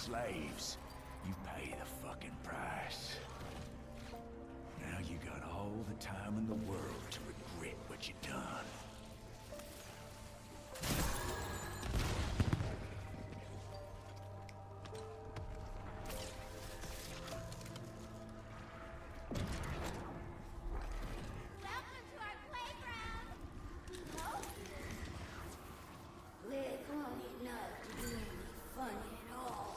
slaves, you pay the fucking price. Now you got all the time in the world to regret what you done. Welcome to our playground! We're grown enough to do anything funny at all.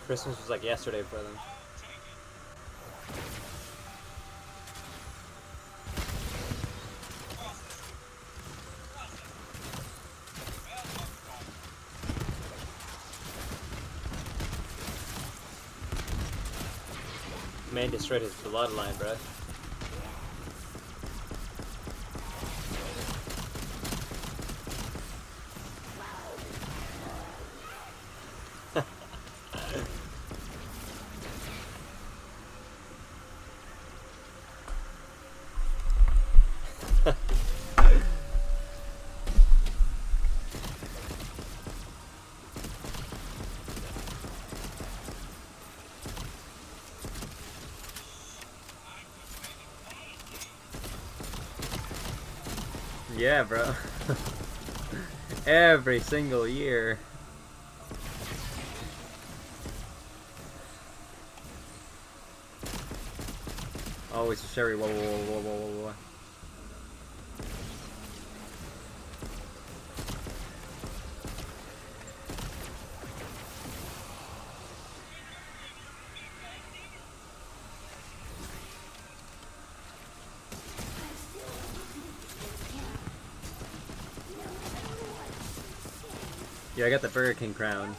Christmas was like yesterday for them. Man destroyed his bloodline, bro. Yeah, bro. Every single year. Always Sherry. Whoa, whoa, whoa, whoa, whoa, whoa. Yeah, I got the Burger King crown.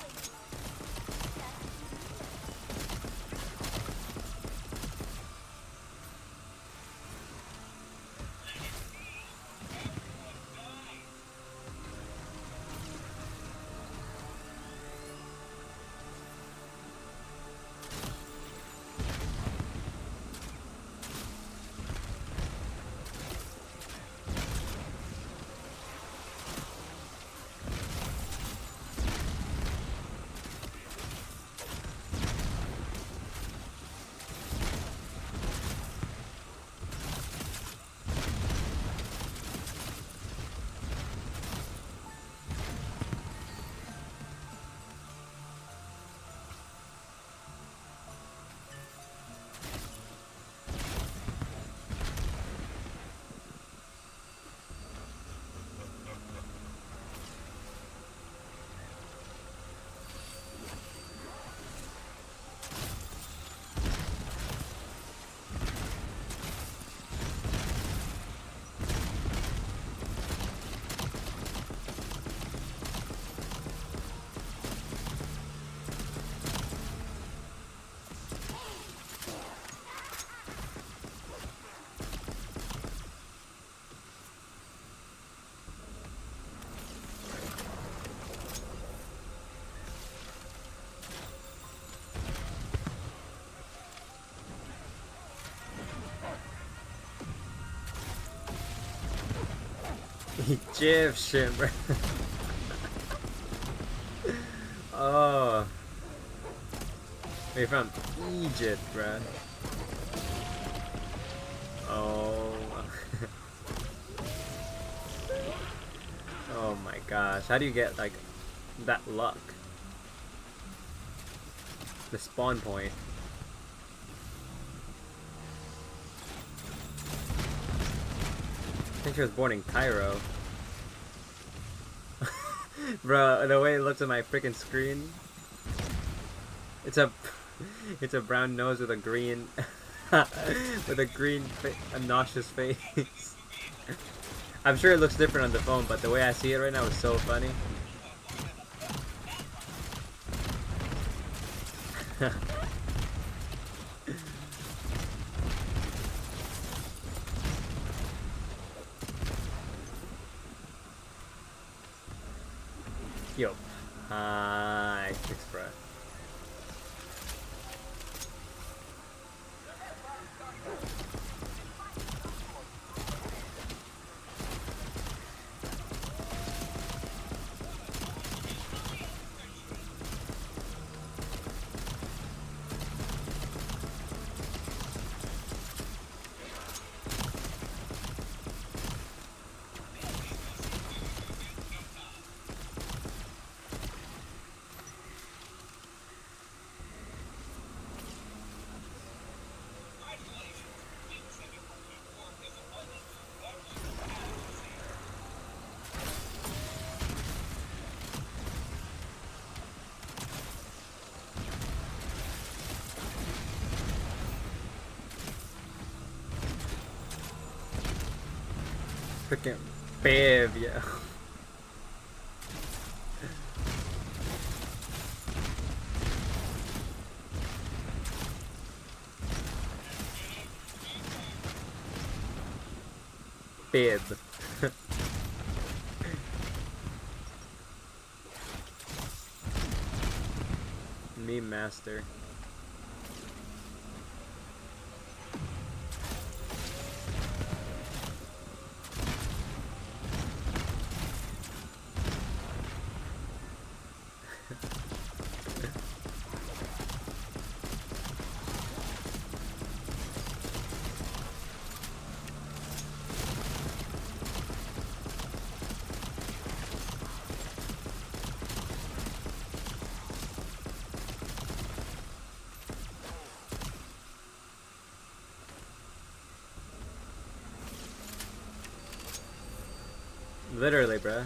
Egyptian, bro. Oh. You're from Egypt, bro. Oh. Oh my gosh. How do you get, like, that luck? The spawn point. I think she was born in Cairo. Bro, the way it looks on my freaking screen. It's a brown nose with a green with a green a nauseous face. I'm sure it looks different on the phone, but the way I see it right now is so funny. Yo. Hi, thanks, bro. Freaking Bev, yeah. Bib. Meme master. Literally, bruh.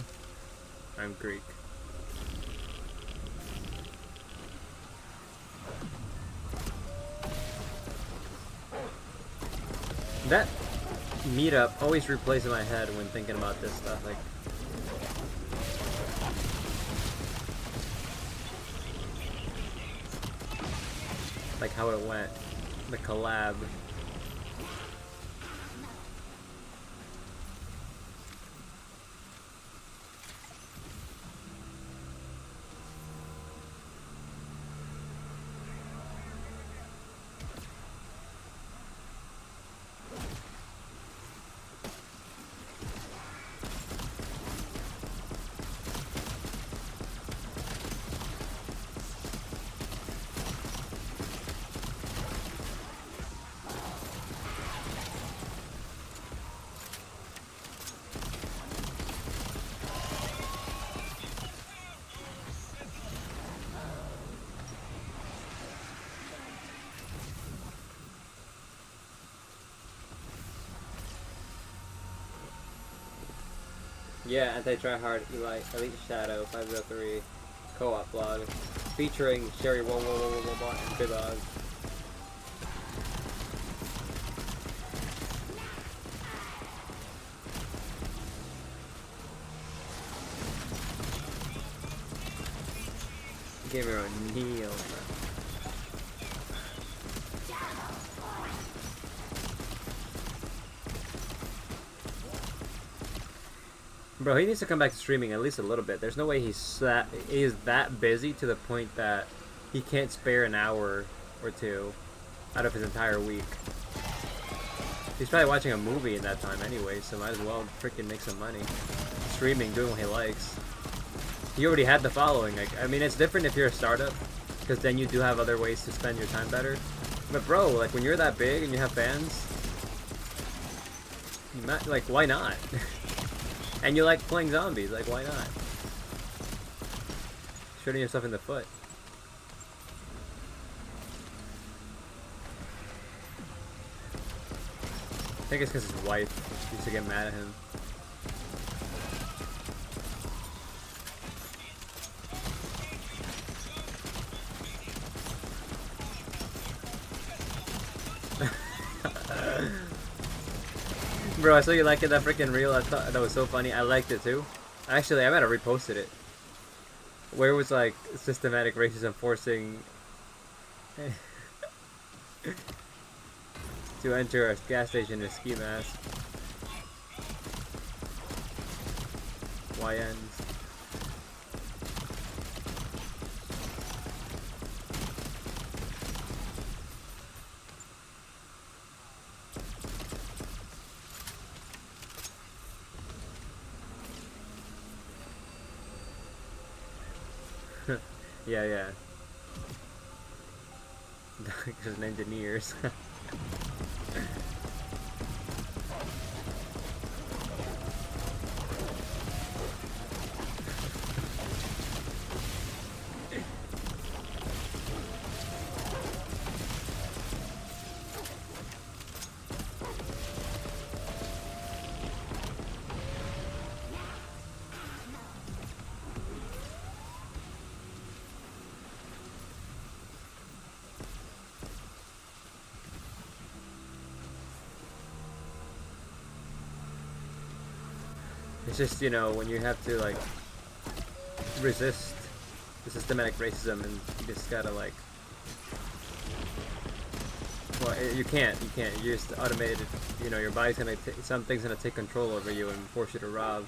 I'm Greek. That meetup always replays in my head when thinking about this stuff. Like how it went. The collab. Yeah, Anti-Tryhard, Eli, Elite Shadow, 503, co-op blog, featuring Sherry and Big Og. Gamer O'Neil. Bro, he needs to come back to streaming at least a little bit. There's no way he's that busy to the point that he can't spare an hour or two out of his entire week. He's probably watching a movie in that time anyway, so might as well freaking make some money. streaming, doing what he likes. He already had the following. Like, I mean, it's different if you're a startup, because then you do have other ways to spend your time better. But bro, like when you're that big and you have fans, you might, like, why not? And you like playing zombies, like why not? Shooting yourself in the foot. I think it's because his wife used to get mad at him. Bro, I saw you liking that freaking reel. I thought that was so funny. I liked it too. Actually, I might have reposted it. Where it was like systematic racism forcing to enter a gas station in a ski mask. YNs. Yeah, yeah. Just engineers. It's just, you know, when you have to, like, resist the systematic racism and you just gotta, like... Well, you can't. You're just automated, you know, your body's gonna something's gonna take control over you and force you to rob.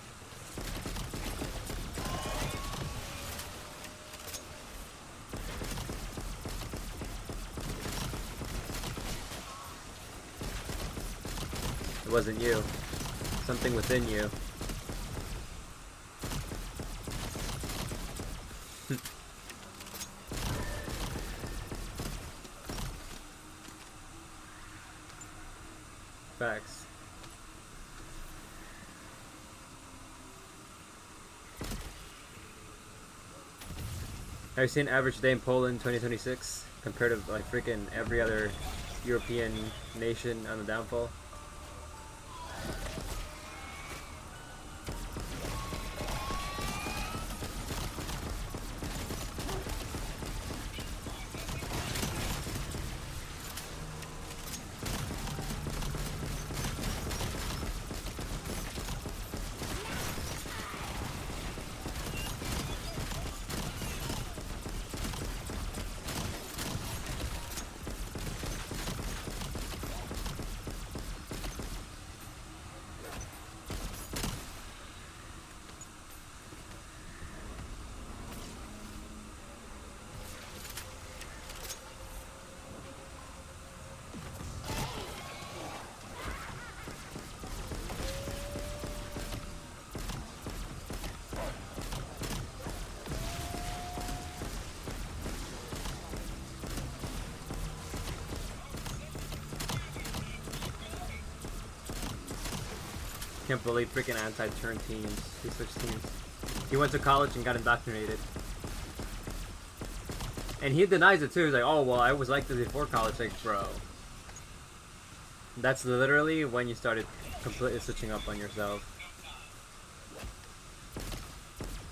It wasn't you. Something within you. Facts. Have you seen average day in Poland 2026 compared to like freaking every other European nation on the downfall? Can't believe freaking anti-turn teams. He switched teams. He went to college and got indoctrinated. And he denies it too. He's like, oh, well, I was like this before college. Like, bro. That's literally when you started completely switching up on yourself.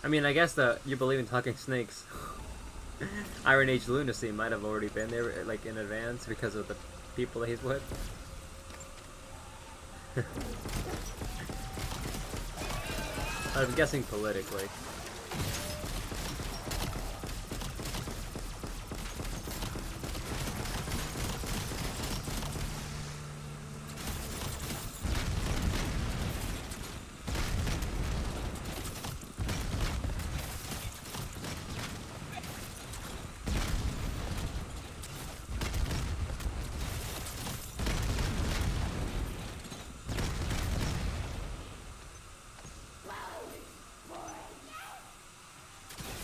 I mean, I guess you believe in talking snakes. Iron Age lunacy might have already been there, like, in advance because of the people that he's with. I'm guessing politically.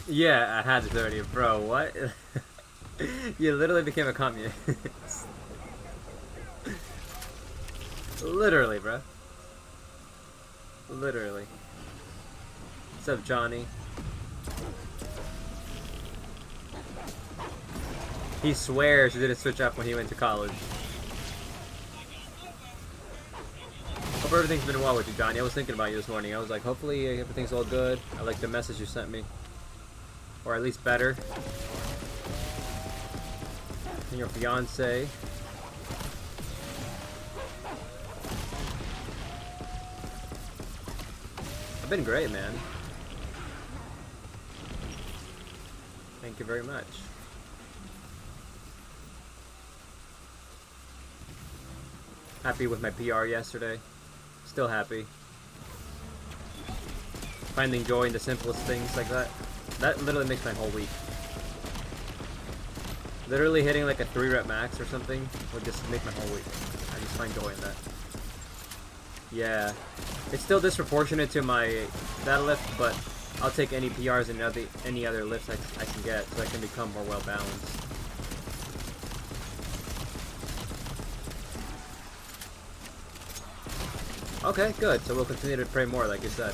Yeah, I had it already, bro. What? You literally became a communist. Literally, bro. Literally. What's up, Johnny? He swears he didn't switch up when he went to college. Hope everything's been well with you, Johnny. I was thinking about you this morning. I was like, hopefully everything's all good. I like the message you sent me. Or at least better. And your fiance. I've been great, man. Thank you very much. Happy with my PR yesterday. Still happy. Finding joy in the simplest things like that. That literally makes my whole week. Literally hitting like a 3-rep max or something would just make my whole week. I just find joy in that. Yeah. It's still disproportionate to my deadlift, but I'll take any PRs and any other lifts I can get so I can become more well balanced. Okay, good. So we'll continue to pray more, like you said.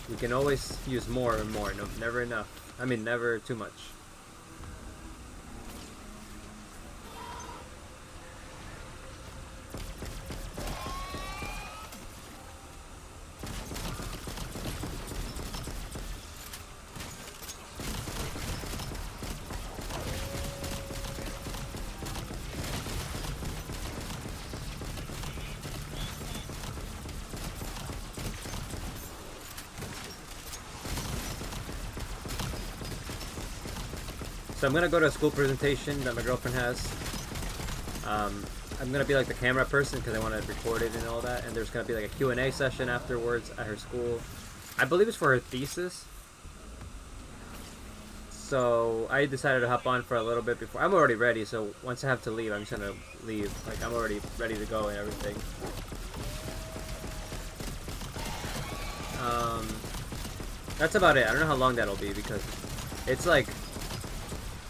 We can always use more and more. No, never enough. I mean, never too much. So I'm gonna go to a school presentation that my girlfriend has. I'm gonna be like the camera person because I want to record it and all that. And there's gonna be like a Q&A session afterwards at her school. I believe it's for her thesis. So I decided to hop on for a little bit before. I'm already ready. So once I have to leave, I'm just gonna leave. Like I'm already ready to go and everything. That's about it. I don't know how long that'll be because it's like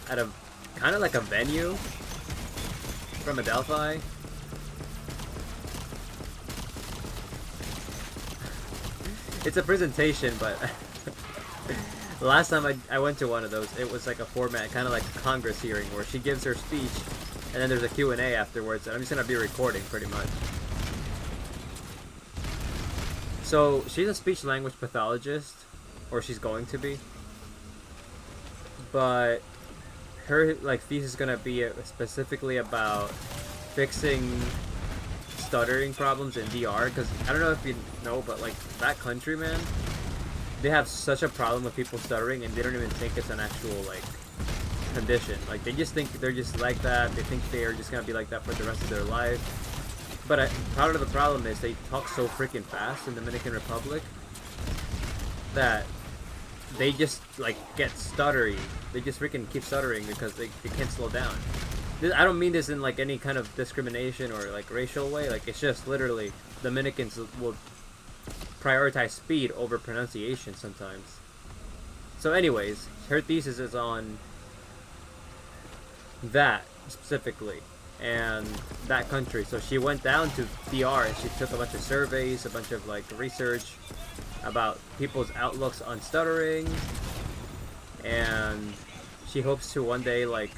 at a kind of like a venue from Adelphi. It's a presentation, but the last time I went to one of those, it was like a format, kind of like a Congress hearing, where she gives her speech, and then there's a Q&A afterwards, and I'm just going to be recording, pretty much. So, she's a speech-language pathologist, or she's going to be, but her like thesis is gonna be specifically about fixing stuttering problems in DR. Because I don't know if you know, but like that country, man, they have such a problem with people stuttering, and they don't even think it's an actual like condition. Like they just think they're just like that. They think they are just gonna be like that for the rest of their life. But part of the problem is they talk so freaking fast in Dominican Republic that they just like get stuttery. They just freaking keep stuttering because they can't slow down. I don't mean this in like any kind of discrimination or like racial way. Like it's just literally Dominicans will prioritize speed over pronunciation sometimes. So anyways, her thesis is on that specifically and that country. So she went down to DR and she took a bunch of surveys, a bunch of like research about people's outlooks on stuttering, and she hopes to one day like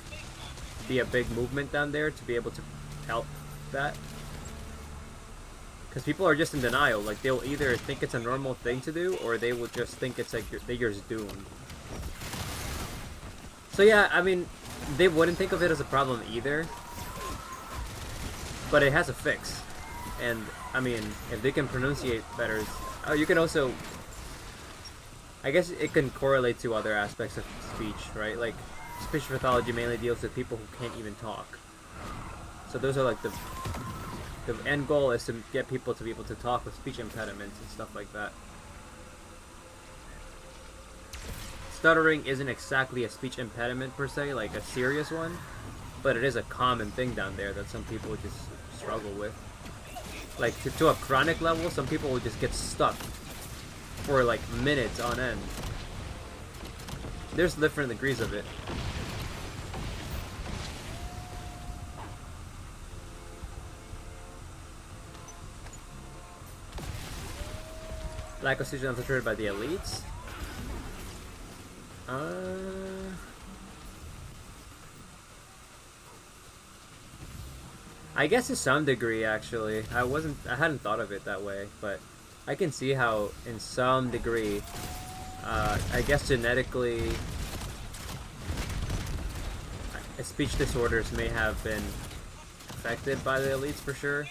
be a big movement down there to be able to help that, because people are just in denial. Like they'll either think it's a normal thing to do, or they will just think it's like you're just doomed. So yeah, I mean, they wouldn't think of it as a problem either, but it has a fix. And I mean, if they can pronunciate better, you can also, I guess it can correlate to other aspects of speech, right? Like speech pathology mainly deals with people who can't even talk. So those are like the end goal is to get people to be able to talk with speech impediments and stuff like that. Stuttering isn't exactly a speech impediment per se, like a serious one, but it is a common thing down there that some people just struggle with. Like to a chronic level, some people will just get stuck for like minutes on end. There's different degrees of it. Lack of season infiltrated by the elites? I guess to some degree, actually. I hadn't thought of it that way, but I can see how, in some degree, I guess genetically, speech disorders may have been affected by the elites for sure.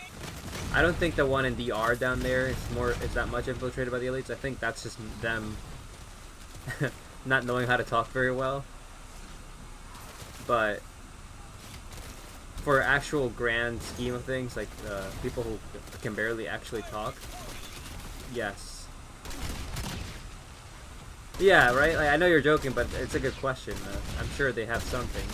I don't think the one in DR down there is that much infiltrated by the elites. I think that's just them not knowing how to talk very well. But for actual grand scheme of things, like people who can barely actually talk, yes. Yeah, right? Like, I know you're joking, but it's a good question. I'm sure they have something.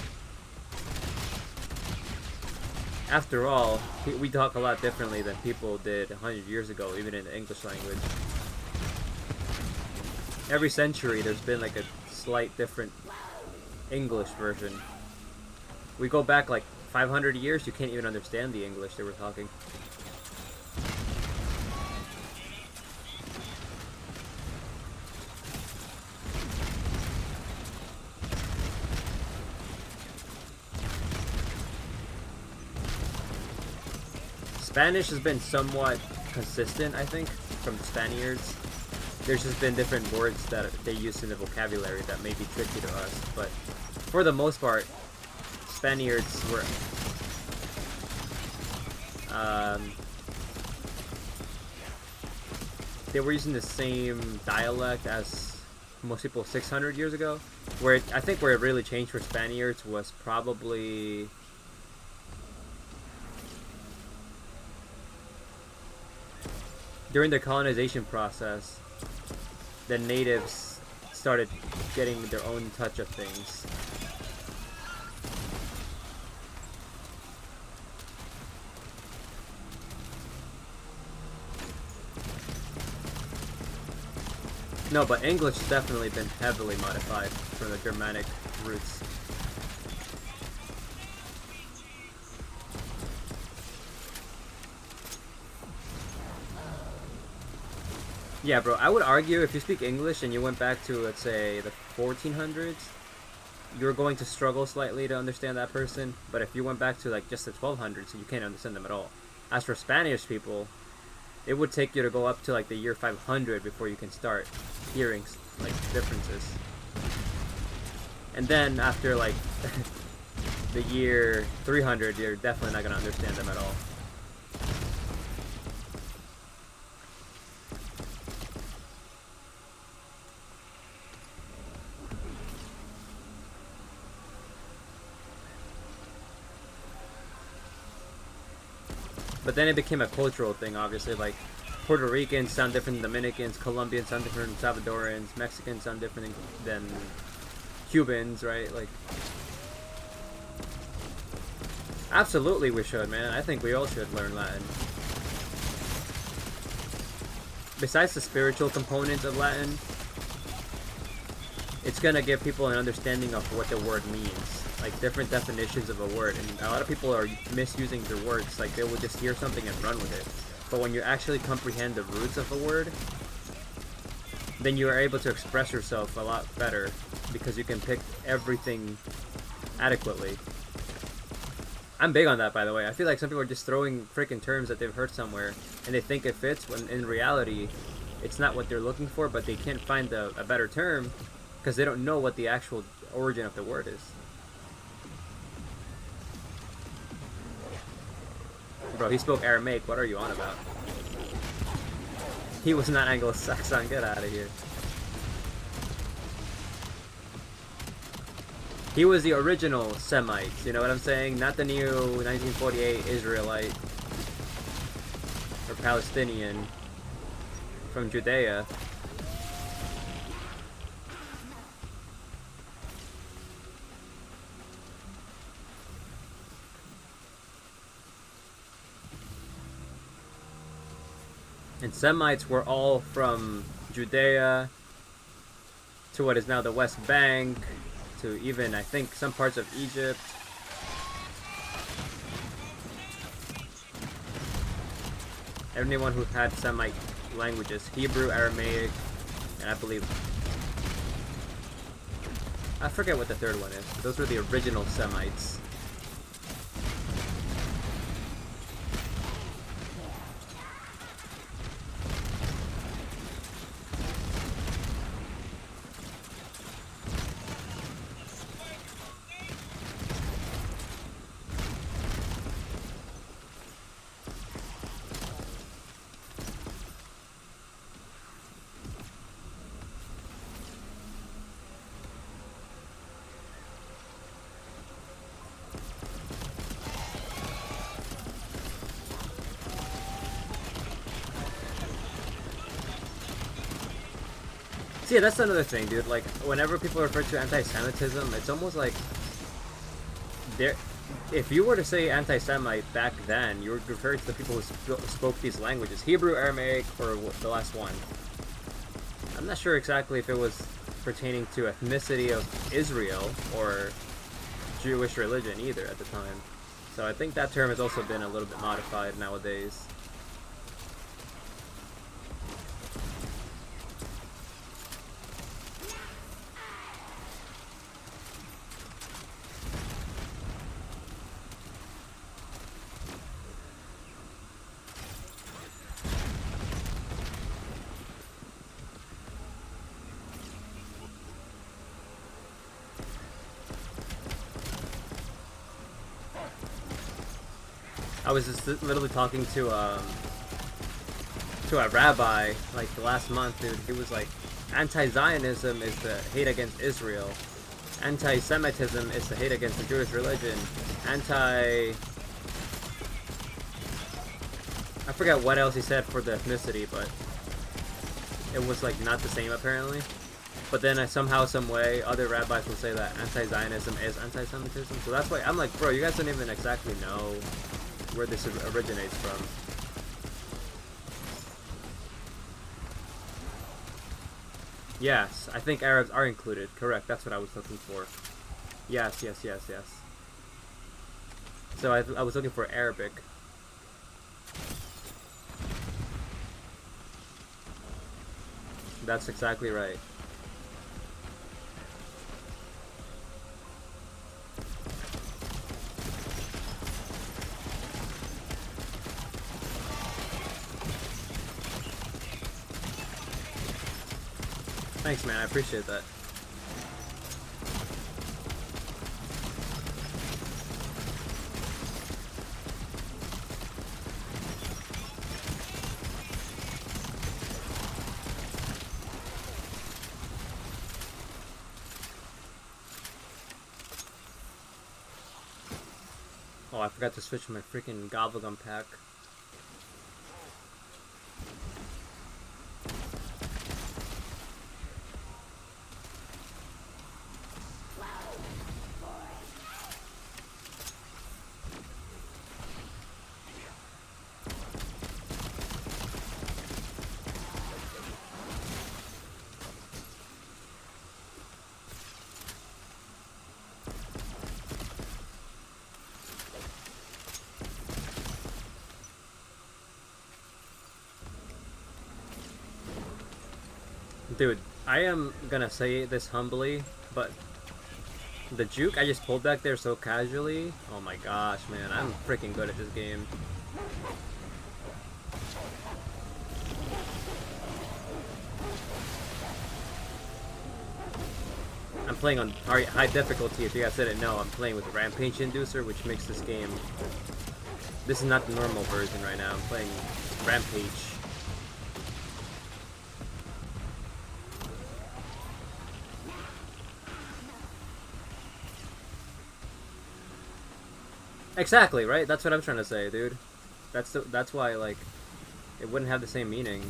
After all, we talk a lot differently than people did 100 years ago, even in the English language. Every century, there's been like a slight different English version. We go back like 500 years, you can't even understand the English they were talking. Spanish has been somewhat consistent, I think, from the Spaniards. There's just been different words that they use in the vocabulary that may be tricky to us, but for the most part, Spaniards were they were using the same dialect as most people 600 years ago. I think where it really changed for Spaniards was probably during the colonization process. The natives started getting their own touch of things. No, but English has definitely been heavily modified from the Germanic roots. Yeah, bro, I would argue if you speak English and you went back to, let's say, the 1400s, you're going to struggle slightly to understand that person. But if you went back to, like, just the 1200s, you can't understand them at all. As for Spanish people, it would take you to go up to, like, the year 500 before you can start hearing, like, differences. And then after, like, the year 300, you're definitely not going to understand them at all. But then it became a cultural thing, obviously. Like, Puerto Ricans sound different than Dominicans, Colombians sound different than Salvadorans, Mexicans sound different than Cubans, right? Like, absolutely we should, man. I think we all should learn Latin. Besides the spiritual component of Latin, it's gonna give people an understanding of what the word means. Like, different definitions of a word, and a lot of people are misusing their words. Like, they will just hear something and run with it. But when you actually comprehend the roots of a word, then you are able to express yourself a lot better because you can pick everything adequately. I'm big on that, by the way. I feel like some people are just throwing freaking terms that they've heard somewhere and they think it fits, when in reality it's not what they're looking for, but they can't find a better term because they don't know what the actual origin of the word is. Bro, he spoke Aramaic. What are you on about? He was not Anglo-Saxon. Get out of here. He was the original Semite. You know what I'm saying? Not the new 1948 Israelite or Palestinian from Judea. And Semites were all from Judea, to what is now the West Bank, to even, I think, some parts of Egypt. Anyone who had Semite languages, Hebrew, Aramaic, and I believe... I forget what the third one is. Those were the original Semites. See, that's another thing, dude. Like, whenever people refer to anti-Semitism, it's almost like if you were to say anti-Semite back then, you were referring to the people who spoke these languages, Hebrew, Aramaic, or the last one. I'm not sure exactly if it was pertaining to ethnicity of Israel or Jewish religion either at the time. So I think that term has also been a little bit modified nowadays. I was just literally talking to a rabbi like last month, dude. He was like, anti-Zionism is the hate against Israel. Anti-Semitism is the hate against the Jewish religion. I forget what else he said for the ethnicity, but it was like not the same apparently. But then somehow, some way, other rabbis will say that anti-Zionism is anti-Semitism. So that's why I'm like, bro, you guys don't even exactly know where this originates from. Yes, I think Arabs are included. Correct, that's what I was looking for. Yes. So I was looking for Arabic. That's exactly right. Thanks, man. I appreciate that. Oh, I forgot to switch my freaking gobblegum pack. Dude, I am gonna say this humbly, but the juke I just pulled back there so casually, oh my gosh, man, I'm freaking good at this game. I'm playing on high difficulty. If you guys didn't know, I'm playing with Rampage Inducer, which makes this game... This is not the normal version right now. I'm playing Rampage. Exactly, right? That's what I'm trying to say, dude. That's why, like, it wouldn't have the same meaning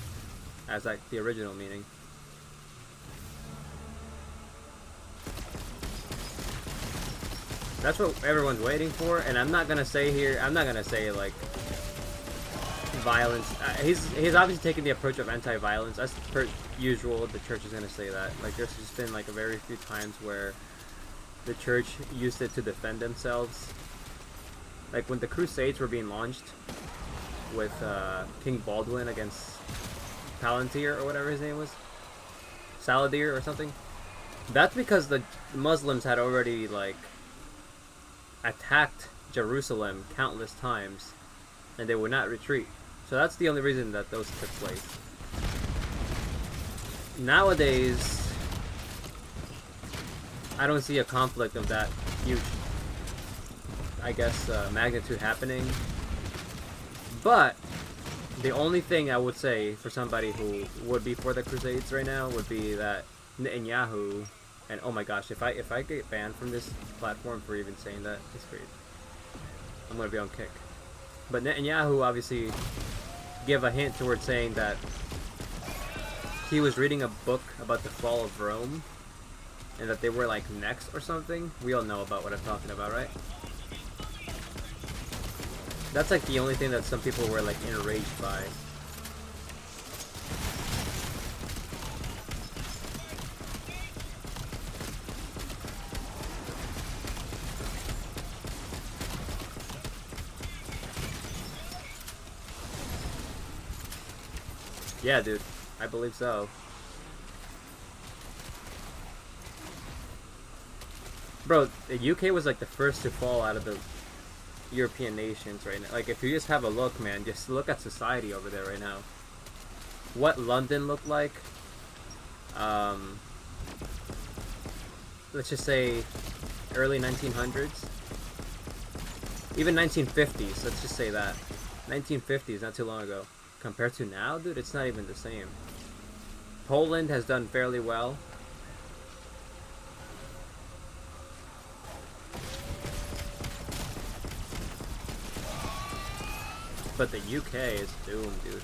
as, like, the original meaning. That's what everyone's waiting for, and I'm not gonna say here, I'm not gonna say, like, violence. He's obviously taken the approach of anti-violence. As per usual, the church is gonna say that. Like, there's just been like a very few times where the church used it to defend themselves. Like when the Crusades were being launched with King Baldwin against Palantir or whatever his name was, Saladir or something. That's because the Muslims had already like attacked Jerusalem countless times, and they would not retreat. So that's the only reason that those took place. Nowadays, I don't see a conflict of that huge, I guess, magnitude happening. But the only thing I would say for somebody who would be for the Crusades right now would be that Netanyahu, and oh my gosh, if I get banned from this platform for even saying that, it's great. I'm gonna be on kick. But Netanyahu obviously gave a hint towards saying that he was reading a book about the fall of Rome, and that they were like next or something. We all know about what I'm talking about, right? That's like the only thing that some people were like enraged by. Yeah, dude. I believe so. Bro, the UK was like the first to fall out of the European nations right now. Like, if you just have a look, man, just look at society over there right now. What London looked like, let's just say early 1900s, even 1950s, let's just say that. 1950s, not too long ago. Compared to now, dude, it's not even the same. Poland has done fairly well. But the UK is doomed, dude.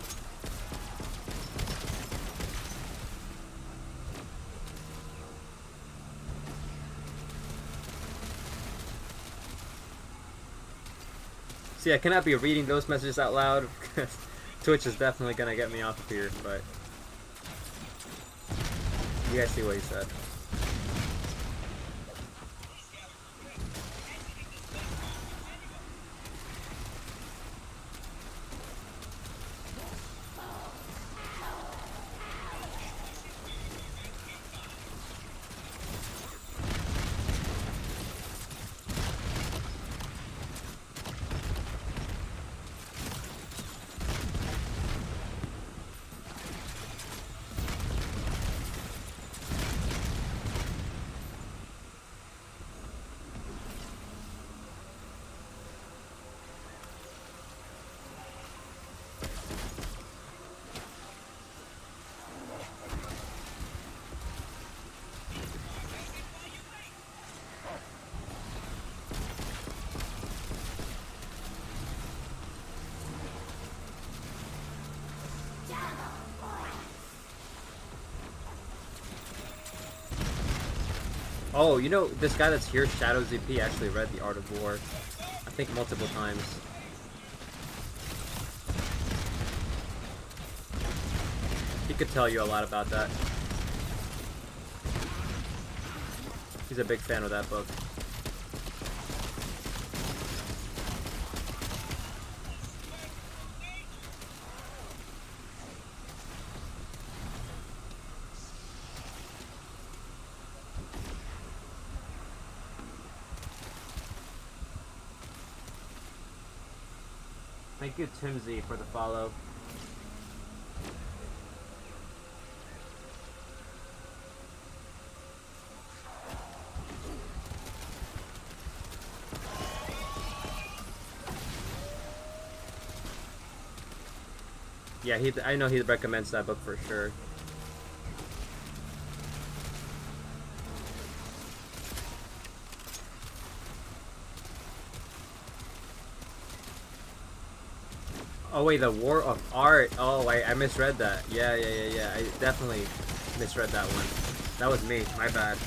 See, I cannot be reading those messages out loud because Twitch is definitely gonna get me off of here, but you guys see what he said. Oh, you know, this guy that's here, Shadow ZP, actually read The Art of War, I think multiple times. He could tell you a lot about that. He's a big fan of that book. Thank you, Tim Z, for the follow. Yeah, I know he recommends that book for sure. Oh wait, the War of Art. Oh, I misread that. Yeah. I definitely misread that one. That was me. My bad.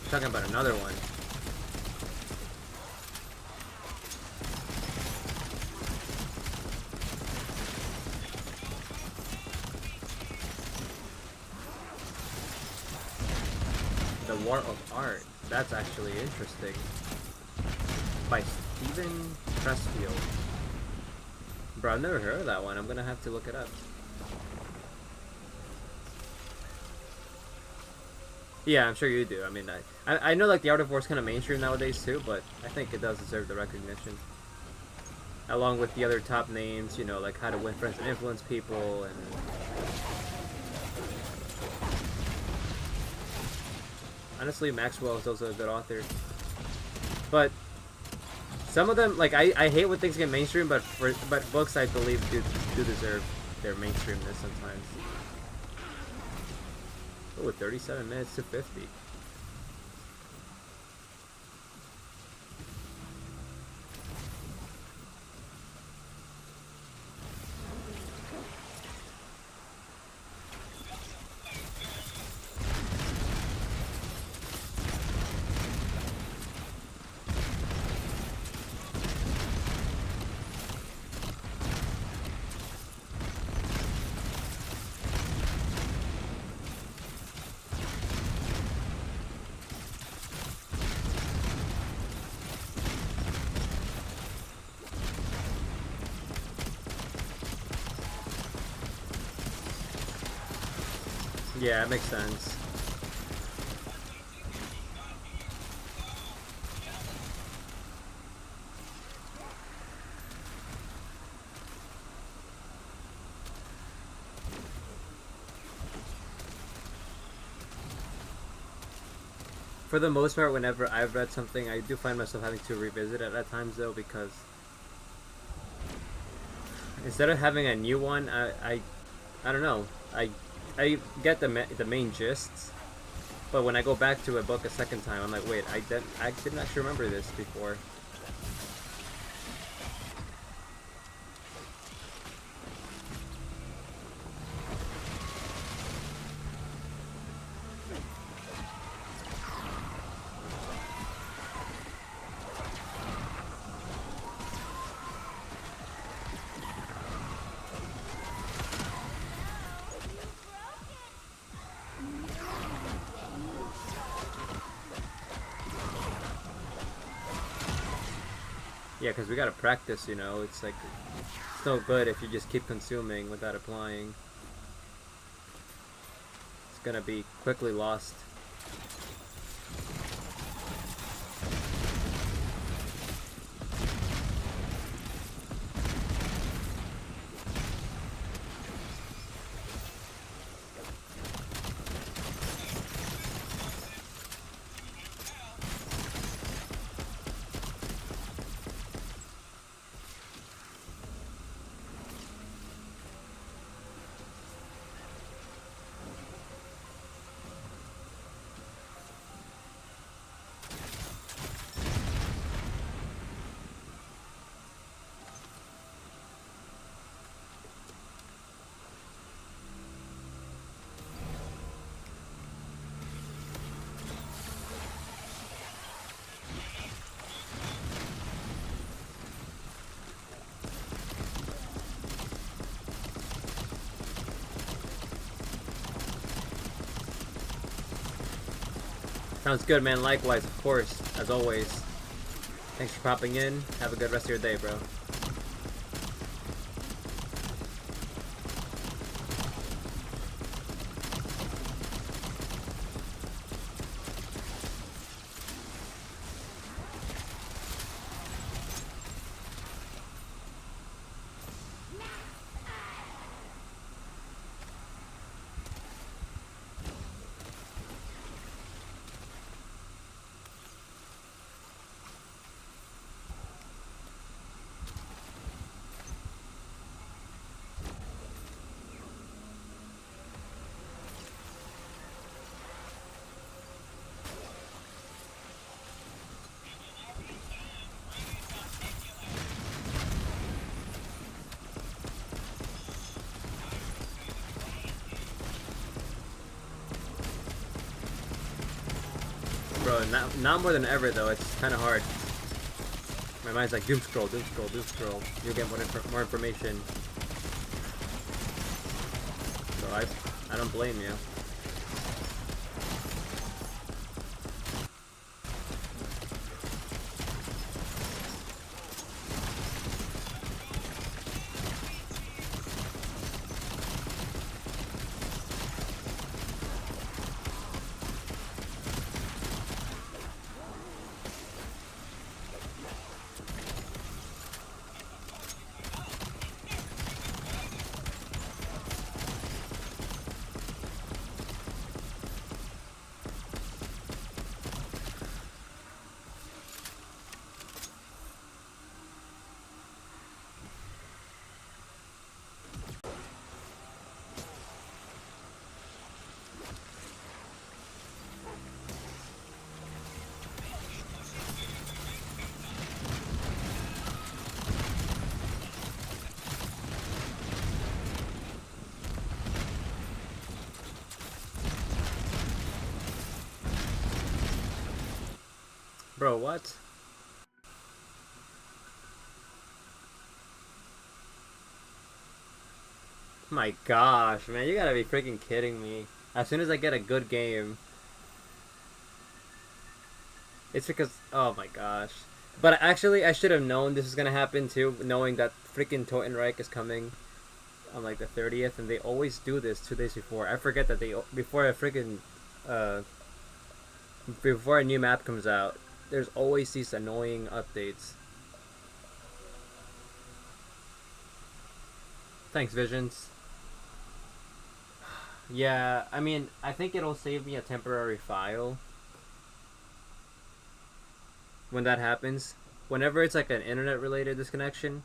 I'm talking about another one. War of Art. That's actually interesting. By Stephen Pressfield. Bro, I've never heard of that one. I'm gonna have to look it up. Yeah, I'm sure you do. I mean, I know like the Art of War is kind of mainstream nowadays too, but I think it does deserve the recognition. Along with the other top names, you know, like How to Win Friends and Influence People, and honestly, Maxwell is also a good author. But some of them, like I hate when things get mainstream, but books I believe do deserve their mainstreamness sometimes. Oh, 37 minutes to 50. Yeah, it makes sense. For the most part, whenever I've read something, I do find myself having to revisit it at times though, because instead of having a new one, I don't know. I get the main gists, but when I go back to a book a second time, I'm like, wait, I didn't actually remember this before. Yeah, because we gotta practice, you know. It's like, it's no good if you just keep consuming without applying. It's gonna be quickly lost. Sounds good, man. Likewise, of course, as always. Thanks for popping in. Have a good rest of your day, bro. Bro, not more than ever though. It's kind of hard. My mind's like doom scroll, doom scroll, doom scroll. You'll get more information. So I don't blame you. Bro, what? My gosh, man, you gotta be freaking kidding me. As soon as I get a good game, it's because, oh my gosh. But actually, I should have known this was gonna happen too, knowing that freaking Totenreich is coming on like the 30th, and they always do this 2 days before. I forget that they, before a freaking, before a new map comes out, there's always these annoying updates. Thanks, Visions. Yeah, I mean, I think it'll save me a temporary file when that happens. Whenever it's like an internet related disconnection,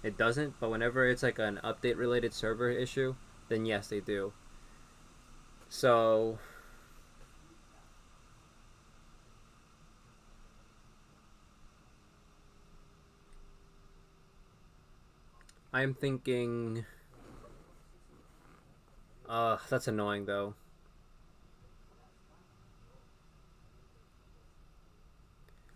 it doesn't, but whenever it's like an update related server issue, then yes, they do. So I'm thinking, that's annoying though.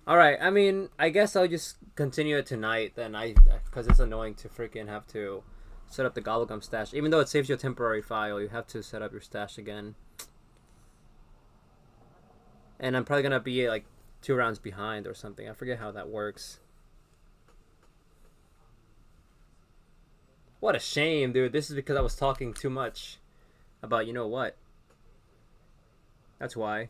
Alright, I mean, I guess I'll just continue it tonight then, because it's annoying to freaking have to set up the Gobblegum stash. Even though it saves you a temporary file, you have to set up your stash again. And I'm probably gonna be like 2 rounds behind or something. I forget how that works. What a shame, dude. This is because I was talking too much about you know what. That's why.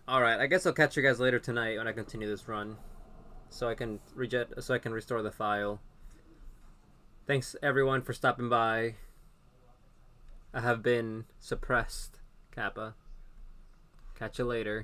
Alright, I guess I'll catch you guys later tonight when I continue this run. So I can restore the file. Thanks everyone for stopping by. I have been suppressed, Kappa. Catch you later.